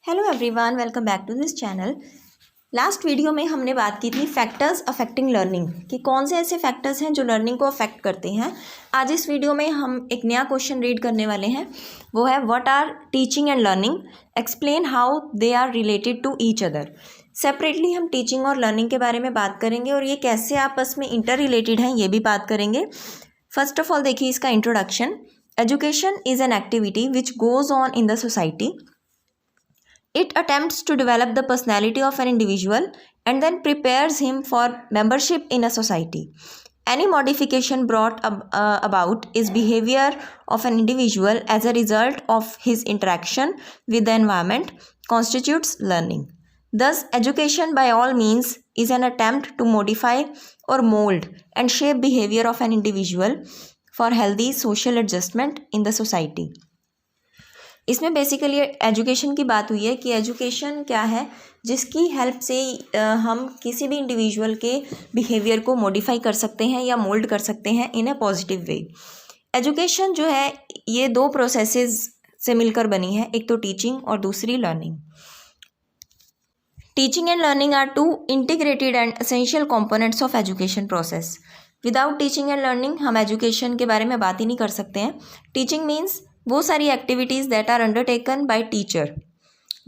Hello everyone, welcome back to this channel. Last video में हमने बात की थी फैक्टर्स अफेक्टिंग लर्निंग कि कौन से ऐसे फैक्टर्स हैं जो लर्निंग को अफेक्ट करते हैं। आज इस वीडियो में हम एक नया क्वेश्चन रीड करने वाले हैं, वो है what are teaching and learning, explain how they are related to each other. Separately हम टीचिंग और लर्निंग के बारे में बात करेंगे और ये कैसे आपस में इंटर रिलेटेड हैं ये भी बात करेंगे। फर्स्ट ऑफ ऑल देखिए इसका introduction. Education is an activity which goes on in the society. It attempts to develop the personality of an individual and then prepares him for membership in a society. Any modification brought about is behavior of an individual as a result of his interaction with the environment constitutes learning. Thus, education by all means is an attempt to modify or mold and shape behavior of an individual for healthy social adjustment in the society. इसमें basically education की बात हुई है कि education क्या है, जिसकी help से हम किसी भी इंडिविजुअल के बिहेवियर को मॉडिफाई कर सकते हैं या मोल्ड कर सकते हैं इन अ पॉजिटिव वे। एजुकेशन जो है ये दो प्रोसेसेस से मिलकर बनी है, एक तो टीचिंग और दूसरी learning. Teaching and learning are two integrated and essential components of education process. Without teaching and learning हम एजुकेशन के बारे में बात ही नहीं कर सकते हैं। टीचिंग मीन्स वो सारी activities that are undertaken by teacher,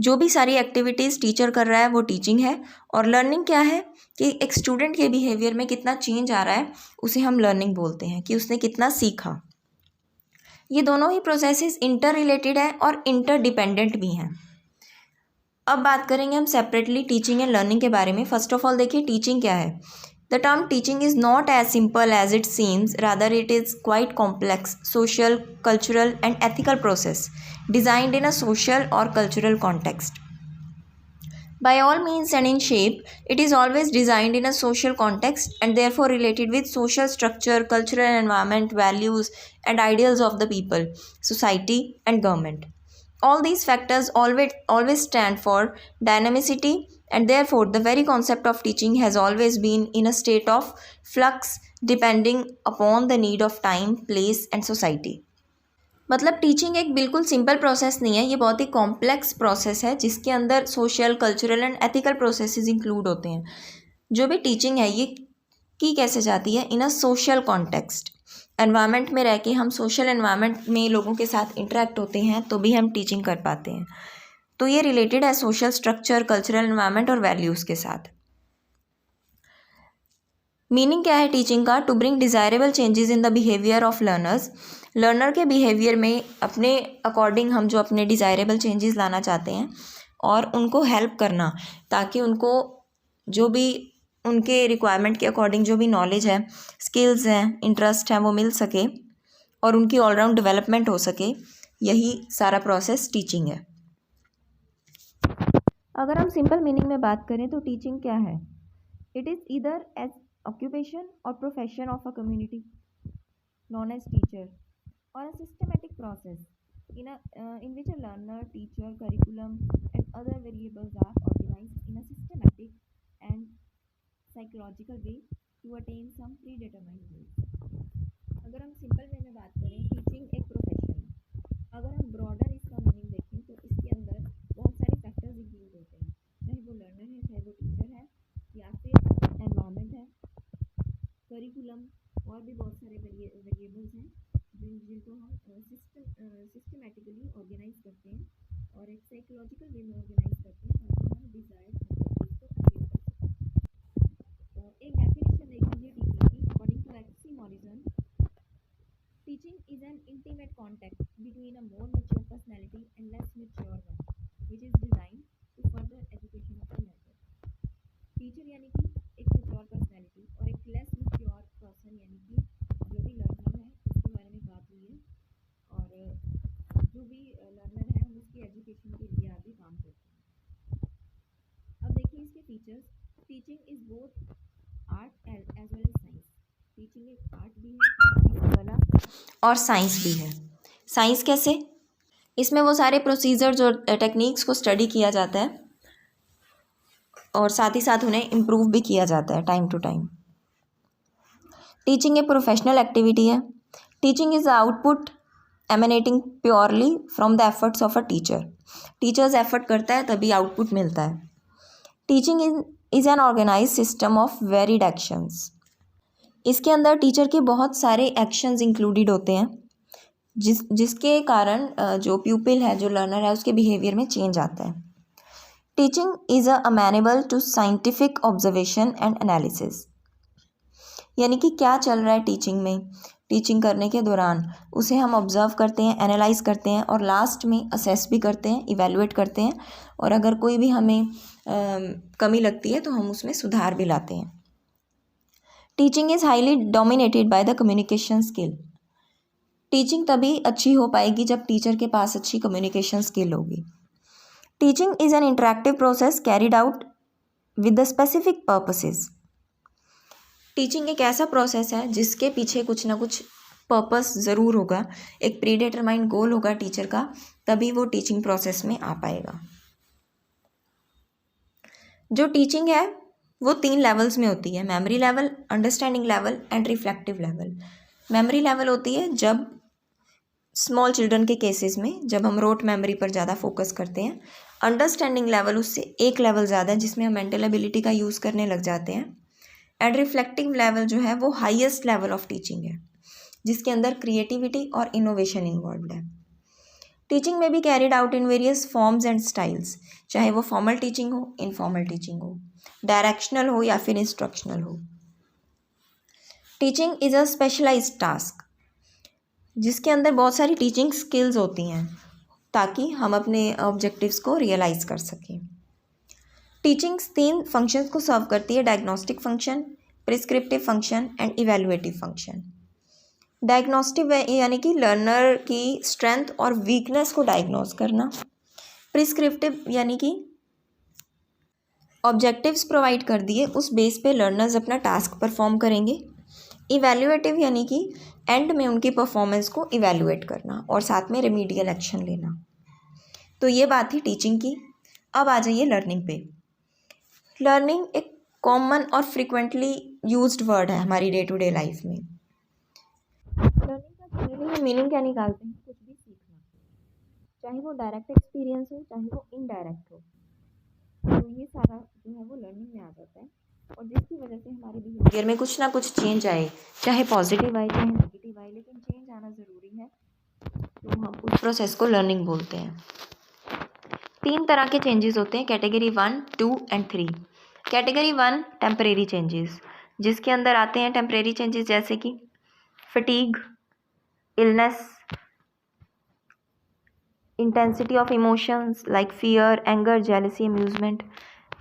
जो भी सारी एक्टिविटीज़ टीचर कर रहा है वो टीचिंग है। और लर्निंग क्या है कि एक स्टूडेंट के बिहेवियर में कितना चेंज आ रहा है उसे हम लर्निंग बोलते हैं, कि उसने कितना सीखा। ये दोनों ही प्रोसेसेस इंटर रिलेटेड है और इंटर डिपेंडेंट भी हैं। अब बात करेंगे हम सेपरेटली टीचिंग एंड लर्निंग के बारे में। फर्स्ट ऑफ ऑल देखिए टीचिंग क्या है। The term teaching is not as simple as it seems, rather it is quite complex, social, cultural and ethical process designed in a social or cultural context. By all means and in shape, it is always designed in a social context and therefore related with social structure, cultural environment, values and ideals of the people, society and government. All these factors always stand for dynamicity, and therefore the very concept of teaching has always been in a state of flux depending upon the need of time, place and society. मतलब teaching एक बिल्कुल simple process नहीं है, ये बहुत ही complex process है जिसके अंदर social, cultural and ethical processes include होते हैं। जो भी टीचिंग है ये की कैसे जाती है इन अ सोशल कॉन्टेक्स्ट। एनवायरनमेंट में रह के हम सोशल एनवायरनमेंट में लोगों के साथ इंटरेक्ट होते हैं तो भी हम टीचिंग कर पाते हैं। तो ये रिलेटेड है सोशल स्ट्रक्चर, कल्चरल एनवायरनमेंट और वैल्यूज़ के साथ। मीनिंग क्या है टीचिंग का? To bring desirable changes in the behaviour of learners. Learner के बिहेवियर में अपने अकॉर्डिंग हम जो अपने डिज़ायरेबल चेंजेस लाना चाहते हैं और उनको हेल्प करना, ताकि उनको जो भी उनके रिक्वायरमेंट के अकॉर्डिंग जो भी नॉलेज है, स्किल्स हैं, इंटरेस्ट हैं वो मिल सके और उनकी ऑलराउंड डेवलपमेंट हो सके। यही सारा प्रोसेस टीचिंग है। अगर हम सिंपल मीनिंग में बात करें तो टीचिंग क्या है? It is either as occupation or profession of a community known as teacher or a systematic process in which a learner, teacher, curriculum and other variables are organized in a systematic and psychological way to attain some predetermined goals. अगर हम simple way में बात करें teaching एक profession है। अगर हम broader इसका मीनिंग देखें तो इसके अंदर बहुत सारे फैक्टर्स इंक्लूड होते हैं, चाहे वो लर्नर है, चाहे वो टीचर है या फिर एनवायरनमेंट है, करिकुलम और भी बहुत सारे वेरिएबल्स हैं जिनको हम सिस्टमेटिकली ऑर्गेनाइज करते हैं और एक साइकोलॉजिकल वे में ऑर्गेनाइज करते हैं ताकि हम डिज़ायर्ड एक्टिविटीज़ को अचीव कर सकें। एक डेफिनेशन देख लीजिए टीचिंग की। अकॉर्डिंग टू एक्सी Morrison, teaching is an intimate contact between a more mature personality and less mature one which is design to further education of the learner. Teacher यानी कि एक मैच्योर पर्सनैलिटी और एक less mature person यानी कि जो भी लर्नर है उसके बारे में बात हुई है, और जो भी लर्नर है हम उसकी एजुकेशन के लिए आगे काम करते हैं। अब देखिए इसके features. Teaching is both art as well as science. Teaching एक आर्ट भी है वाला और साइंस भी है। साइंस कैसे? इसमें वो सारे प्रोसीजर्स और टेक्निक्स को स्टडी किया जाता है और साथ ही साथ उन्हें इम्प्रूव भी किया जाता है टाइम टू टाइम। टीचिंग एक प्रोफेशनल एक्टिविटी है। Teaching is the output emanating purely from the efforts of a teacher. Teachers effort करता है तभी आउटपुट मिलता है। Teaching is an organise system of varied actions. इसके अंदर टीचर के बहुत सारे एक्शंस इंक्लूडेड होते हैं जिसके कारण जो प्यूपिल है, जो लर्नर है, उसके बिहेवियर में चेंज आता है। Teaching is amenable to scientific observation and analysis. यानी कि क्या चल रहा है टीचिंग में, टीचिंग करने के दौरान उसे हम ऑब्ज़र्व करते हैं, एनालाइज करते हैं और लास्ट में असेस भी करते हैं, इवेलुएट करते हैं, और अगर कोई भी हमें कमी लगती है तो हम उसमें सुधार भी लाते हैं। Teaching is highly dominated by the communication skill. Teaching तभी अच्छी हो पाएगी जब टीचर के पास अच्छी कम्युनिकेशन स्किल होगी। Teaching is N interactive process carried out with the specific purposes. Teaching एक ऐसा प्रोसेस है जिसके पीछे कुछ ना कुछ पर्पस ज़रूर होगा, एक प्री डिटरमाइंड गोल होगा टीचर का, तभी वो टीचिंग प्रोसेस में आ पाएगा। जो टीचिंग है वो 3 लेवल्स में होती है, memory level, understanding level and reflective level. Memory level होती है जब स्मॉल चिल्ड्रन के केसेस में जब हम रोट मेमोरी पर ज़्यादा फोकस करते हैं। अंडरस्टैंडिंग लेवल उससे एक लेवल ज़्यादा है जिसमें हम मेंटल एबिलिटी का यूज़ करने लग जाते हैं। एंड रिफ्लेक्टिव लेवल जो है वो हाईएस्ट लेवल ऑफ टीचिंग है जिसके अंदर क्रिएटिविटी और इनोवेशन इन्वॉल्व है। टीचिंग में भी carried out in various forms and styles, चाहे वो फॉर्मल टीचिंग हो, इनफॉर्मल टीचिंग हो, डायरेक्शनल हो या फिर इंस्ट्रक्शनल हो। Teaching is a specialised task जिसके अंदर बहुत सारी टीचिंग स्किल्स होती हैं ताकि हम अपने ऑब्जेक्टिव्स को रियलाइज़ कर सकें। टीचिंग 3 फंक्शंस को सर्व करती है, diagnostic function, prescriptive function and evaluative function. Diagnostic यानी कि लर्नर की स्ट्रेंथ और वीकनेस को डायग्नोस करना। प्रिस्क्रिप्टिव यानी कि ऑब्जेक्टिव्स प्रोवाइड कर दिए, उस बेस पे लर्नर्स अपना टास्क परफॉर्म करेंगे। इवैल्यूएटिव यानी कि एंड में उनकी परफॉर्मेंस को इवैल्यूएट करना और साथ में रेमीडियल एक्शन लेना। तो ये बात थी टीचिंग की। अब आ जाइए लर्निंग पे। लर्निंग एक कॉमन और फ्रिक्वेंटली यूज्ड वर्ड है हमारी डे टू डे लाइफ में। लर्निंग का जनरली हम मीनिंग क्या निकालते हैं? कुछ भी सीखना, चाहे वो डायरेक्ट एक्सपीरियंस हो चाहे वो इनडायरेक्ट हो, तो ये सारा जो है वो लर्निंग में आ जाता है। और जिसकी वजह से हमारे बिहेवियर में कुछ ना कुछ चेंज आए, चाहे पॉजिटिव आए चाहे नेगेटिव आए, लेकिन चेंज आना ज़रूरी है, तो हम उस प्रोसेस को लर्निंग बोलते हैं। 3 तरह के चेंजेस होते हैं, category 1, 2 and 3। Category 1 temporary changes, जिसके अंदर आते हैं टेम्परेरी चेंजेस जैसे कि fatigue, illness, intensity of emotions like fear, anger, jealousy, amusement.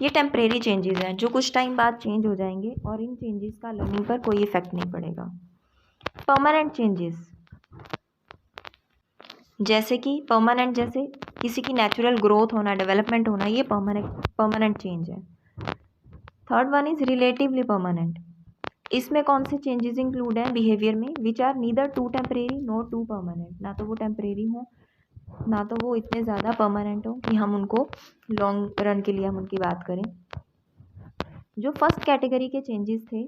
ये टेम्परेरी चेंजेस हैं जो कुछ टाइम बाद चेंज हो जाएंगे और इन चेंजेस का लर्निंग पर कोई इफेक्ट नहीं पड़ेगा। परमानेंट चेंजेस जैसे कि परमानेंट जैसे किसी की नेचुरल ग्रोथ होना, डेवलपमेंट होना, ये परमानेंट चेंज है। Third one is relatively permanent. इसमें कौन से चेंजेस इंक्लूड हैं बिहेवियर में? Which are neither too temporary not too permanent. ना तो वो टेम्परेरी हो, ना तो वो इतने ज़्यादा परमानेंट हो कि हम उनको लॉन्ग रन के लिए हम उनकी बात करें। जो फर्स्ट कैटेगरी के चेंजेस थे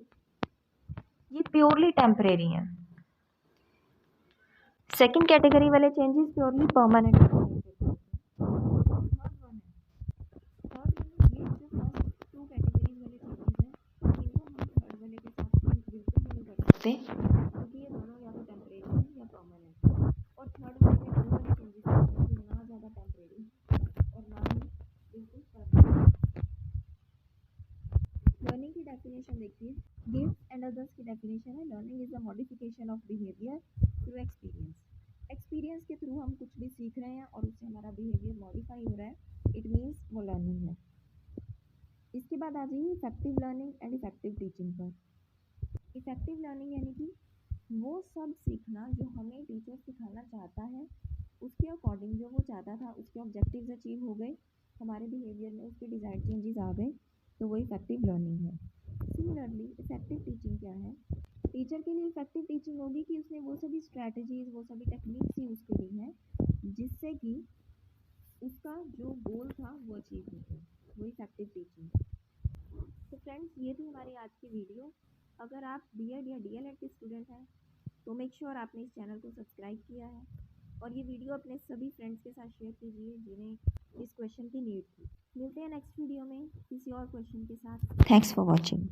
ये प्योरली टेम्परेरी हैं। सेकंड कैटेगरी वाले चेंजेस प्योरली परमानेंट। क्योंकि ये दोनों या तो टेम्परेरी है या परमानेंट। और थर्ड वन में वो वाले चेंजेस हैं जो ना ज़्यादा टेम्परेरी और ना ही बिल्कुल परमानेंट। लर्निंग की डेफिनेशन देखिए, गिव्स एंड अदर्स की डेफिनेशन है, learning is a modification of behaviour through experience. Experience के थ्रू हम कुछ भी सीख रहे हैं और उससे हमारा बिहेवियर मॉडिफाई हो रहा है, इट मीन्स वो लर्निंग है। इसके बाद आ जाइए effective learning and effective teaching पर। इफेक्टिव लर्निंग यानी कि वो सब सीखना जो हमें टीचर सिखाना चाहता है, उसके अकॉर्डिंग जो वो चाहता था, उसके ऑब्जेक्टिव्स अचीव हो गए, हमारे बिहेवियर में उसके डिज़ायर्ड चेंजेस आ गए, तो वो इफेक्टिव लर्निंग है। सिमिलरली इफेक्टिव टीचिंग क्या है? टीचर के लिए इफेक्टिव टीचिंग होगी कि उसने वो सभी स्ट्रैटेजीज, वो सभी टेक्निक्स यूज़ करी हैं जिससे कि उसका जो गोल था वो अचीव हो गया, वो इफेक्टिव टीचिंग। तो फ्रेंड्स, ये थी हमारी आज की वीडियो। अगर आप बीएड या डीएलएड के स्टूडेंट हैं तो मेक श्योर आपने इस चैनल को सब्सक्राइब किया है और ये वीडियो अपने सभी फ्रेंड्स के साथ शेयर कीजिए जिन्हें इस क्वेश्चन की नीड थी। मिलते हैं नेक्स्ट वीडियो में किसी और क्वेश्चन के साथ। Thanks for watching.